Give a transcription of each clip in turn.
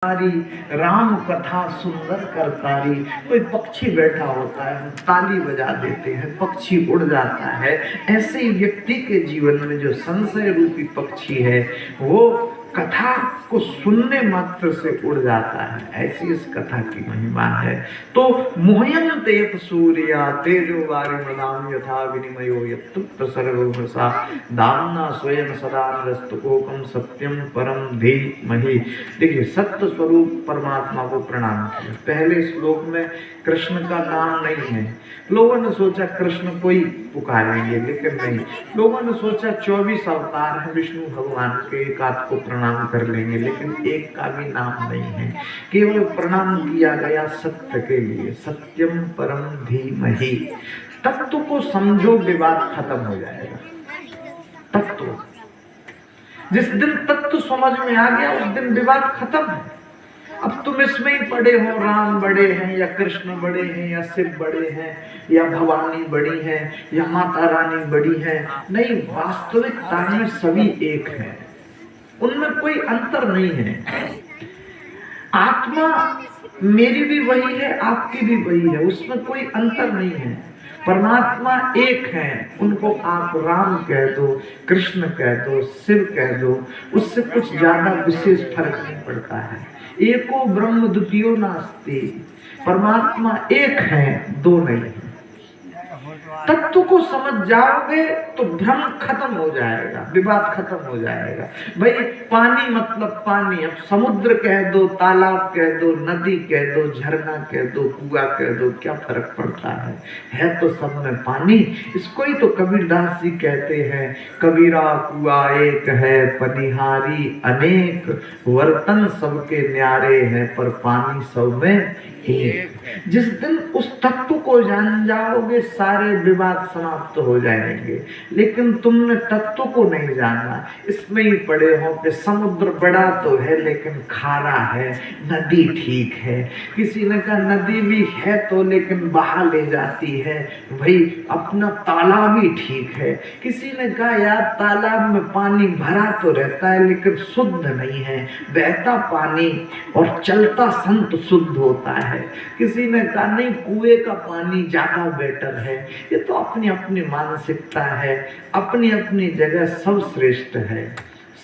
राम कथा सुंदर करतारी। कोई पक्षी बैठा होता है, ताली बजा देते हैं, पक्षी उड़ जाता है। ऐसे ही व्यक्ति के जीवन में जो संशय रूपी पक्षी है वो कथा को सुनने मात्र से उड़ जाता है। ऐसी इस कथा की महिमा है। तो मोहयन्ते सूर्या तेजो वारिमृदाम यथा विनिमयो यत्तु सर्वसा दाम्ना स्वयं सदा नरस्तुकोकम सत्यम परम धीमहि। देखिए, सत्य स्वरूप परमात्मा को प्रणाम किया। पहले श्लोक में कृष्ण का नाम नहीं है। लोगों ने सोचा कृष्ण कोई पुकारेंगे, लेकिन नहीं। लोगों ने सोचा 24 अवतार है विष्णु भगवान के, एक आध को प्रणाम कर लेंगे, लेकिन एक का भी नाम नहीं है। केवल प्रणाम किया गया सत्य के लिए, सत्यम परम धीमहि। तत्व को समझो, विवाद खत्म हो जाएगा। तत्व, जिस दिन तत्व समझ में आ गया उस दिन विवाद खत्म है। अब तुम इसमें ही पड़े हो, राम बड़े हैं या कृष्ण बड़े हैं या शिव बड़े हैं या भवानी बड़ी है या माता रानी बड़ी है। नहीं, वास्तविकता में सभी एक हैं, उनमें कोई अंतर नहीं है। आत्मा मेरी भी वही है, आपकी भी वही है, उसमें कोई अंतर नहीं है। परमात्मा एक है, उनको आप राम कह दो, कृष्ण कह दो, शिव कह दो, उससे कुछ ज्यादा विशेष फर्क नहीं पड़ता है। एको ब्रह्म द्वितीयो नास्ति। परमात्मा एक है, दो नहीं है। तत्व को समझ जाओगे तो भ्रम खत्म हो जाएगा, विवाद खत्म हो जाएगा। भाई पानी मतलब पानी, अब समुद्र कह दो, तालाब कह दो, नदी कह दो, झरना कह दो, कुआं कह दो, क्या फर्क पड़ता है तो सब में पानी। इसको ही तो कबीरदास जी कहते हैं, कबीरा कुआं एक है पनिहारी अनेक, बर्तन सबके न्यारे हैं पर पानी सब में एक। जिस दिन उस तत्व को जान जाओगे सारे विवाद समाप्त हो जाएंगे। लेकिन तुमने तत्व को नहीं जाना, इसमें ही पड़े हो कि समुद्र बड़ा तो है लेकिन खारा है, नदी ठीक है। किसी ने कहा नदी भी है तो लेकिन बहा ले जाती है, भाई अपना तालाब भी ठीक है। किसी ने कहा यार तालाब में पानी भरा तो रहता है लेकिन शुद्ध नहीं है, बहता पानी और चलता संत शुद्ध होता है। किसी ने कहा नहीं कुएं का पानी ज्यादा बेटर है। ये तो अपनी अपनी मानसिकता है, अपनी अपनी जगह सब श्रेष्ठ है।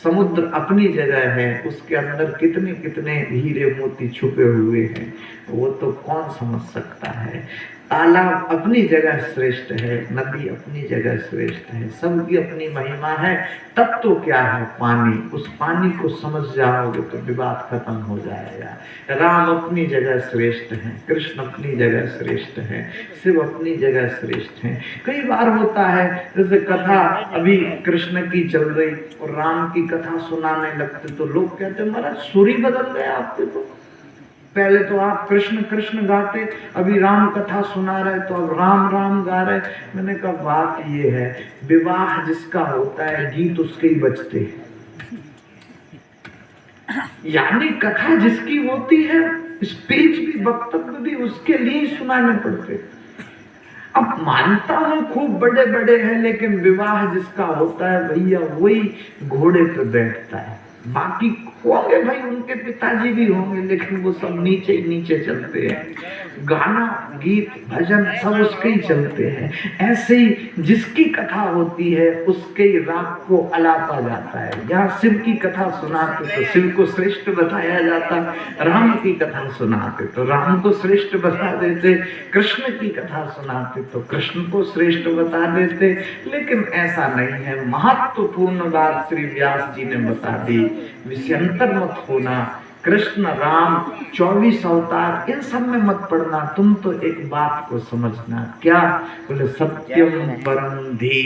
समुद्र अपनी जगह है, उसके अंदर कितने कितने हीरे मोती छुपे हुए हैं वो तो कौन समझ सकता है। तालाब अपनी जगह श्रेष्ठ है, नदी अपनी जगह श्रेष्ठ है, सबकी अपनी महिमा है। तत्व क्या है? पानी। उस पानी को समझ जाओगे तो विवाद खत्म हो जाएगा। राम अपनी जगह श्रेष्ठ है, कृष्ण अपनी जगह श्रेष्ठ है, शिव अपनी जगह श्रेष्ठ है। कई बार होता है जैसे कथा अभी कृष्ण की चल रही और राम की कथा सुनाने लगते तो लोग कहते महाराज सुर ही बदल गए आपके। तो पहले तो आप कृष्ण कृष्ण गाते, अभी राम कथा सुना रहे तो अब राम राम गा रहे। मैंने कहा बात ये है, विवाह जिसका होता है गीत उसके ही बजते हैं। यानी कथा जिसकी होती है स्पीच भी वक्तव्य भी उसके लिए सुनाने पड़ते। अब मानता हूं खूब बड़े बड़े हैं, लेकिन विवाह जिसका होता है भैया वही घोड़े पे बैठता है। बाकी होंगे भाई, उनके पिताजी भी होंगे, लेकिन वो सब नीचे ही नीचे चलते हैं। गाना गीत भजन सब उसके ही चलते हैं। ऐसे ही जिसकी कथा होती है उसके ही राग को अलापा जाता है। यहाँ शिव की कथा सुनाते तो शिव को श्रेष्ठ बताया जाता, राम की कथा सुनाते तो राम को श्रेष्ठ बता देते, कृष्ण की कथा सुनाते तो कृष्ण को श्रेष्ठ बता देते। लेकिन ऐसा नहीं है। महत्वपूर्ण बात श्री व्यास जी ने बता दी, विषयांतर मत होना। कृष्ण राम 24 अवतार इन सब में मत पड़ना, तुम तो एक बात को समझना। क्या बोले? सत्यम परम धी।